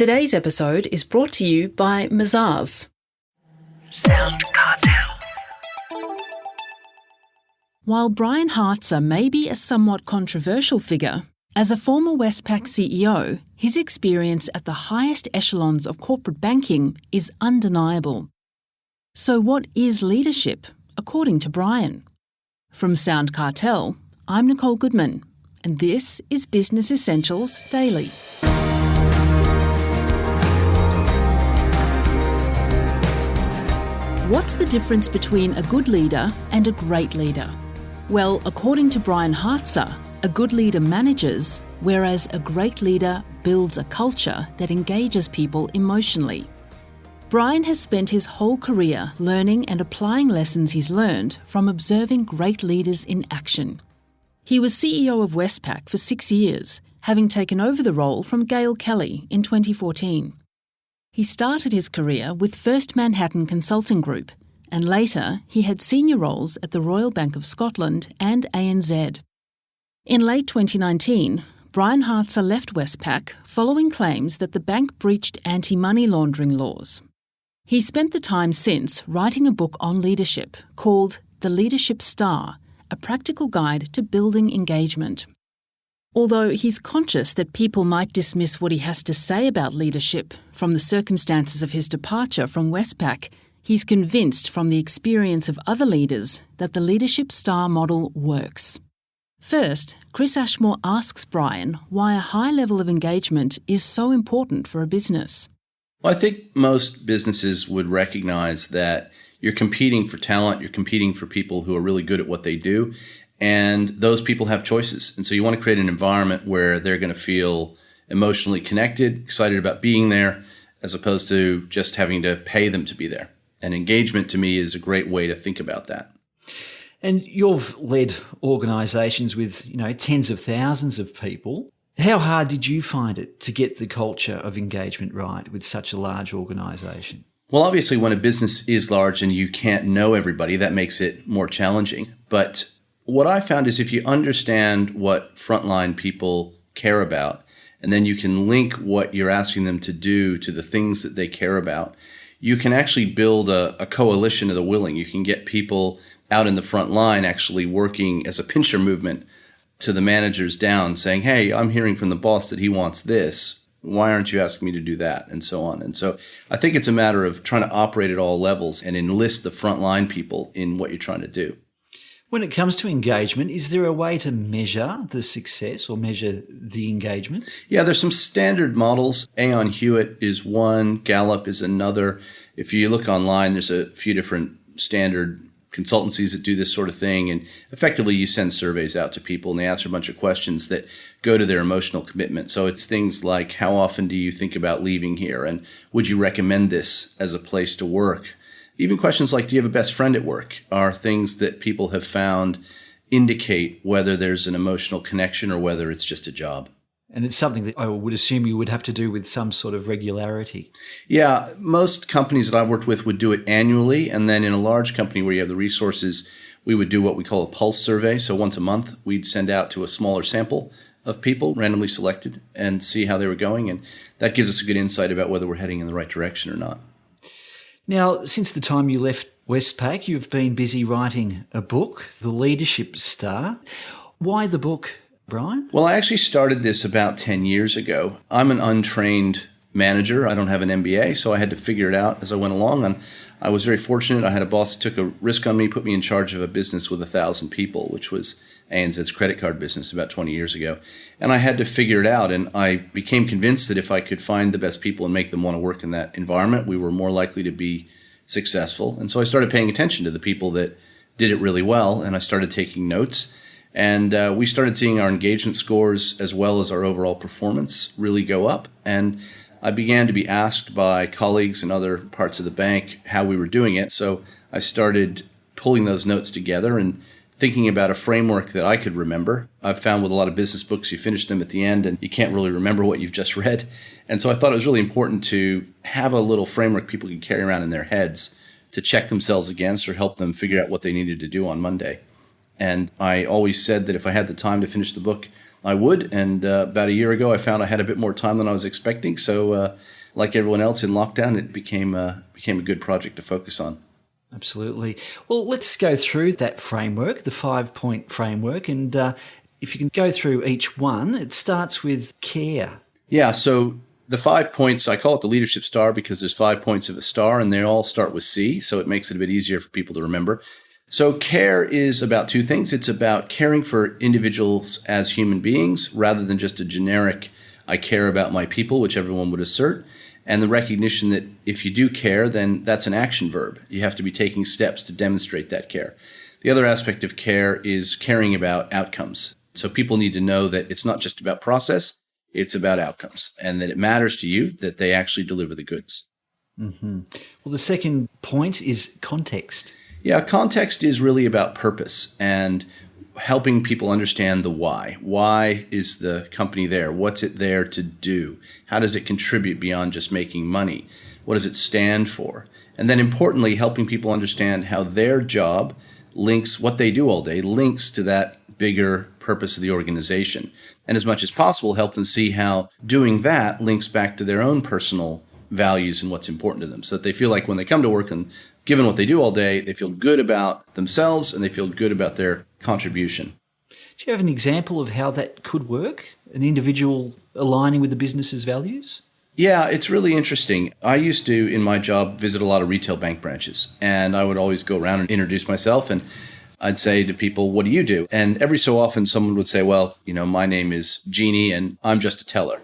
Today's episode is brought to you by Mazars. SoundCartel. While Brian Hartzer may be a somewhat controversial figure, as a former Westpac CEO, his experience at the highest echelons of corporate banking is undeniable. So what is leadership, according to Brian? From SoundCartel, I'm Nicole Goodman, and this is Business Essentials Daily. What's the difference between a good leader and a great leader? Well, according to Brian Hartzer, a good leader manages, whereas a great leader builds a culture that engages people emotionally. Brian has spent his whole career learning and applying lessons he's learned from observing great leaders in action. He was CEO of Westpac for 6 years, having taken over the role from Gail Kelly in 2014. He started his career with First Manhattan Consulting Group, and later he had senior roles at the Royal Bank of Scotland and ANZ. In late 2019, Brian Hartzer left Westpac following claims that the bank breached anti-money laundering laws. He spent the time since writing a book on leadership called The Leadership Star, a practical guide to building engagement. Although he's conscious that people might dismiss what he has to say about leadership from the circumstances of his departure from Westpac, he's convinced from the experience of other leaders that the Leadership Star model works. First, Chris Ashmore asks Brian why a high level of engagement is so important for a business. Well, I think most businesses would recognize that you're competing for talent, you're competing for people who are really good at what they do, and those people have choices. And so you want to create an environment where they're going to feel emotionally connected, excited about being there, as opposed to just having to pay them to be there. And engagement, to me, is a great way to think about that. And you've led organisations with, tens of thousands of people. How hard did you find it to get the culture of engagement right with such a large organisation? Well, obviously, when a business is large and you can't know everybody, that makes it more challenging. But what I found is if you understand what frontline people care about, and then you can link what you're asking them to do to the things that they care about, you can actually build a coalition of the willing. You can get people out in the front line actually working as a pincher movement to the managers down saying, hey, I'm hearing from the boss that he wants this. Why aren't you asking me to do that? And so on. And so I think it's a matter of trying to operate at all levels and enlist the frontline people in what you're trying to do. When it comes to engagement, is there a way to measure the success or measure the engagement? Yeah, there's some standard models. Aon Hewitt is one, Gallup is another. If you look online, there's a few different standard consultancies that do this sort of thing. And effectively, you send surveys out to people and they answer a bunch of questions that go to their emotional commitment. So it's things like, how often do you think about leaving here? And would you recommend this as a place to work? Even questions like, do you have a best friend at work, are things that people have found indicate whether there's an emotional connection or whether it's just a job. And it's something that I would assume you would have to do with some sort of regularity. Yeah, most companies that I've worked with would do it annually. And then in a large company where you have the resources, we would do what we call a pulse survey. So once a month, we'd send out to a smaller sample of people, randomly selected, and see how they were going. And that gives us a good insight about whether we're heading in the right direction or not. Now, since the time you left Westpac, you've been busy writing a book, The Leadership Star. Why the book, Brian? Well, I actually started this about 10 years ago. I'm an untrained manager. I don't have an MBA, so I had to figure it out as I went along. And I was very fortunate. I had a boss that took a risk on me, put me in charge of a business with 1,000 people, which was ANZ's credit card business about 20 years ago. And I had to figure it out. And I became convinced that if I could find the best people and make them want to work in that environment, we were more likely to be successful. And so I started paying attention to the people that did it really well. And I started taking notes. And we started seeing our engagement scores as well as our overall performance really go up. And I began to be asked by colleagues in other parts of the bank how we were doing it. So I started pulling those notes together and thinking about a framework that I could remember. I've found with a lot of business books, you finish them at the end and you can't really remember what you've just read. And so I thought it was really important to have a little framework people could carry around in their heads to check themselves against or help them figure out what they needed to do on Monday. And I always said that if I had the time to finish the book, I would. And about a year ago, I found I had a bit more time than I was expecting. So like everyone else in lockdown, it became a good project to focus on. Absolutely. Well, let's go through that framework, the 5-point framework. And if you can go through each one, it starts with care. Yeah, so the 5 points, I call it the leadership star because there's 5 points of a star and they all start with C, so it makes it a bit easier for people to remember. So care is about two things. It's about caring for individuals as human beings rather than just a generic, I care about my people, which everyone would assert. And the recognition that if you do care, then that's an action verb. You have to be taking steps to demonstrate that care. The other aspect of care is caring about outcomes. So people need to know that it's not just about process, it's about outcomes, and that it matters to you that they actually deliver the goods. Mm-hmm. Well, the second point is context. Yeah, context is really about purpose and helping people understand the why. Why is the company there? What's it there to do? How does it contribute beyond just making money? What does it stand for? And then importantly, helping people understand how their job links, what they do all day, links to that bigger purpose of the organization. And as much as possible, help them see how doing that links back to their own personal values and what's important to them, so that they feel like when they come to work and given what they do all day, they feel good about themselves and they feel good about their contribution. Do you have an example of how that could work? An individual aligning with the business's values? Yeah, it's really interesting. I used to, in my job, visit a lot of retail bank branches, and I would always go around and introduce myself, and I'd say to people, what do you do? And every so often someone would say, well, my name is Jeannie and I'm just a teller.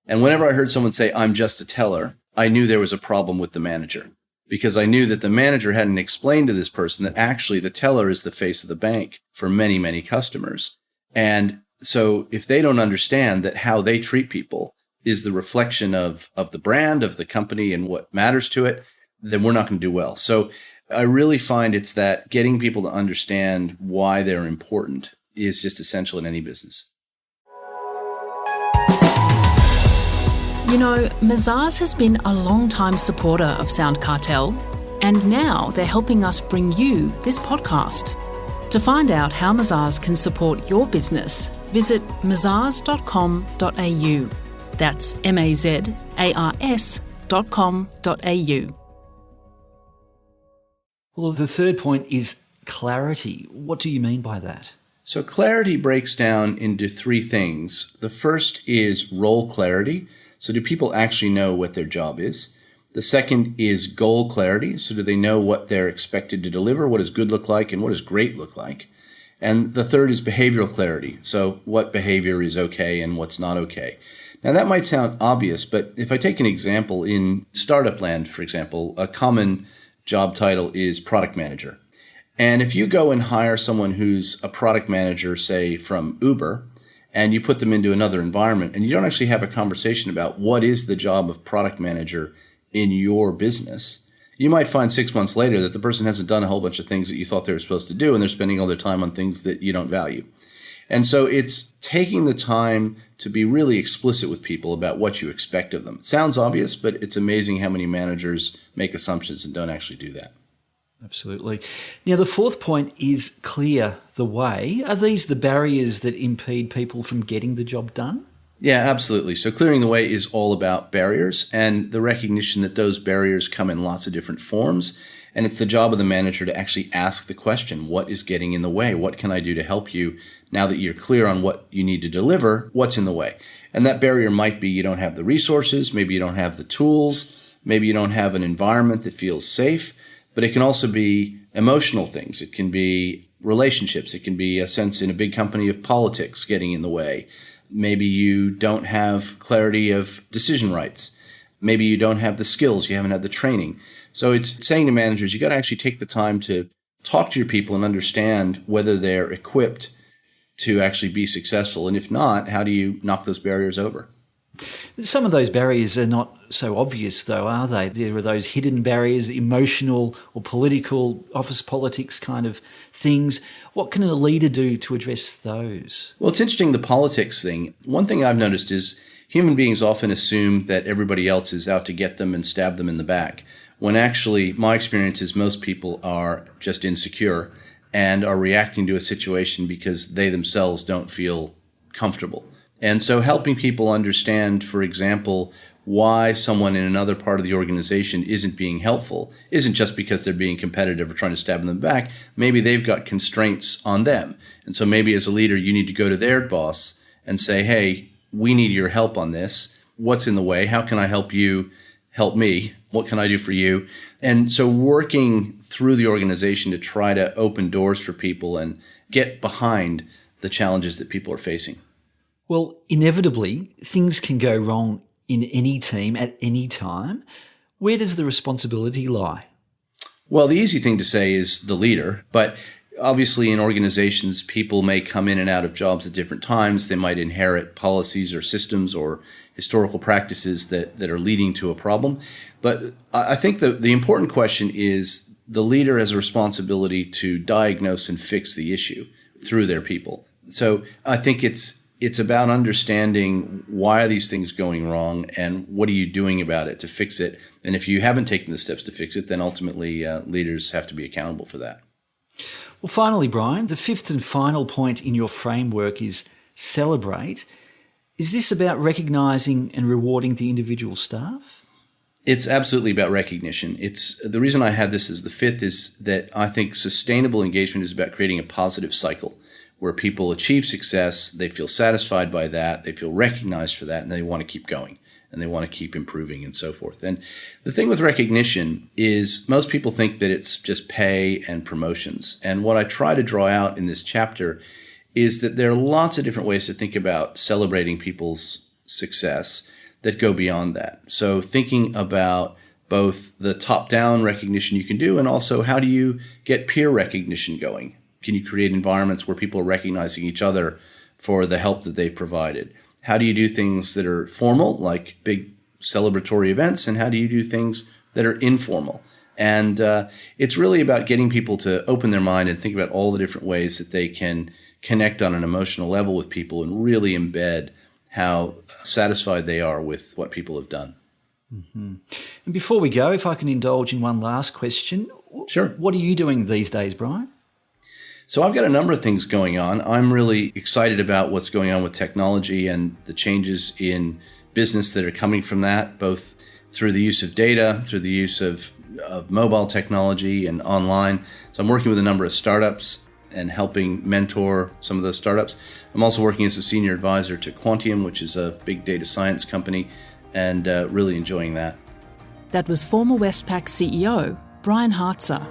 And whenever I heard someone say, I'm just a teller, I knew there was a problem with the manager, because I knew that the manager hadn't explained to this person that actually the teller is the face of the bank for many, many customers. And so if they don't understand that how they treat people is the reflection of the brand, of the company and what matters to it, then we're not going to do well. So I really find it's that getting people to understand why they're important is just essential in any business. Mazars has been a long-time supporter of SoundCartel, and now they're helping us bring you this podcast. To find out how Mazars can support your business, visit mazars.com.au. That's mazars.com.au. Well, the third point is clarity. What do you mean by that? So clarity breaks down into three things. The first is role clarity. So do people actually know what their job is? The second is goal clarity. So do they know what they're expected to deliver? What does good look like and what does great look like? And the third is behavioral clarity. So what behavior is okay and what's not okay? Now that might sound obvious, but if I take an example in startup land, for example, a common job title is product manager. And if you go and hire someone who's a product manager, say from Uber, and you put them into another environment and you don't actually have a conversation about what is the job of product manager in your business, you might find 6 months later that the person hasn't done a whole bunch of things that you thought they were supposed to do, and they're spending all their time on things that you don't value. And so it's taking the time to be really explicit with people about what you expect of them. It sounds obvious, but it's amazing how many managers make assumptions and don't actually do that. Absolutely. Now, the fourth point is clear the way. Are these the barriers that impede people from getting the job done? Yeah, absolutely. So clearing the way is all about barriers and the recognition that those barriers come in lots of different forms. And it's the job of the manager to actually ask the question, what is getting in the way? What can I do to help you now that you're clear on what you need to deliver? What's in the way? And that barrier might be you don't have the resources, maybe you don't have the tools, maybe you don't have an environment that feels safe. But it can also be emotional things. It can be relationships. It can be a sense in a big company of politics getting in the way. Maybe you don't have clarity of decision rights. Maybe you don't have the skills. You haven't had the training. So it's saying to managers, you got to actually take the time to talk to your people and understand whether they're equipped to actually be successful. And if not, how do you knock those barriers over? Some of those barriers are not so obvious, though, are they? There are those hidden barriers, emotional or political, office politics kind of things. What can a leader do to address those? Well, it's interesting, the politics thing. One thing I've noticed is human beings often assume that everybody else is out to get them and stab them in the back, when actually my experience is most people are just insecure and are reacting to a situation because they themselves don't feel comfortable. And so helping people understand, for example, why someone in another part of the organization isn't being helpful isn't just because they're being competitive or trying to stab them in the back. Maybe they've got constraints on them. And so maybe as a leader, you need to go to their boss and say, hey, we need your help on this. What's in the way? How can I help you help me? What can I do for you? And so working through the organization to try to open doors for people and get behind the challenges that people are facing. Well, inevitably, things can go wrong in any team at any time. Where does the responsibility lie? Well, the easy thing to say is the leader, but obviously in organizations, people may come in and out of jobs at different times. They might inherit policies or systems or historical practices that are leading to a problem. But I think the important question is the leader has a responsibility to diagnose and fix the issue through their people. So I think it's about understanding why are these things going wrong and what are you doing about it to fix it. And if you haven't taken the steps to fix it, then ultimately leaders have to be accountable for that. Well, finally, Brian, the fifth and final point in your framework is celebrate. Is this about recognising and rewarding the individual staff? It's absolutely about recognition. It's the reason I had this as the fifth is that I think sustainable engagement is about creating a positive cycle where people achieve success, they feel satisfied by that, they feel recognized for that, and they want to keep going and they want to keep improving and so forth. And the thing with recognition is most people think that it's just pay and promotions. And what I try to draw out in this chapter is that there are lots of different ways to think about celebrating people's success that go beyond that. So thinking about both the top-down recognition you can do and also how do you get peer recognition going? Can you create environments where people are recognizing each other for the help that they've provided? How do you do things that are formal, like big celebratory events, and how do you do things that are informal? And it's really about getting people to open their mind and think about all the different ways that they can connect on an emotional level with people and really embed how satisfied they are with what people have done. Mm-hmm. And before we go, if I can indulge in one last question. Sure. What are you doing these days, Brian? So I've got a number of things going on. I'm really excited about what's going on with technology and the changes in business that are coming from that, both through the use of data, through the use of mobile technology and online. So I'm working with a number of startups and helping mentor some of those startups. I'm also working as a senior advisor to Quantium, which is a big data science company, and really enjoying that. That was former Westpac CEO, Brian Hartzer.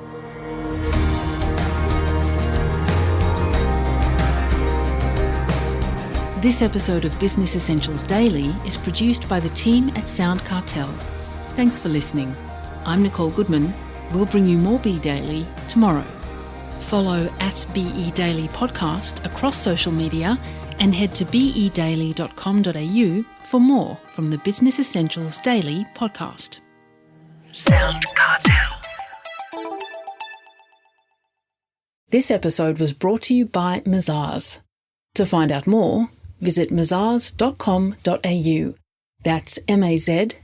This episode of Business Essentials Daily is produced by the team at SoundCartel. Thanks for listening. I'm Nicole Goodman. We'll bring you more Be Daily tomorrow. Follow @BE Daily Podcast across social media and head to bedaily.com.au for more from the Business Essentials Daily podcast. SoundCartel. This episode was brought to you by Mazars. To find out more, visit mazars.com.au. That's mazars.com.au.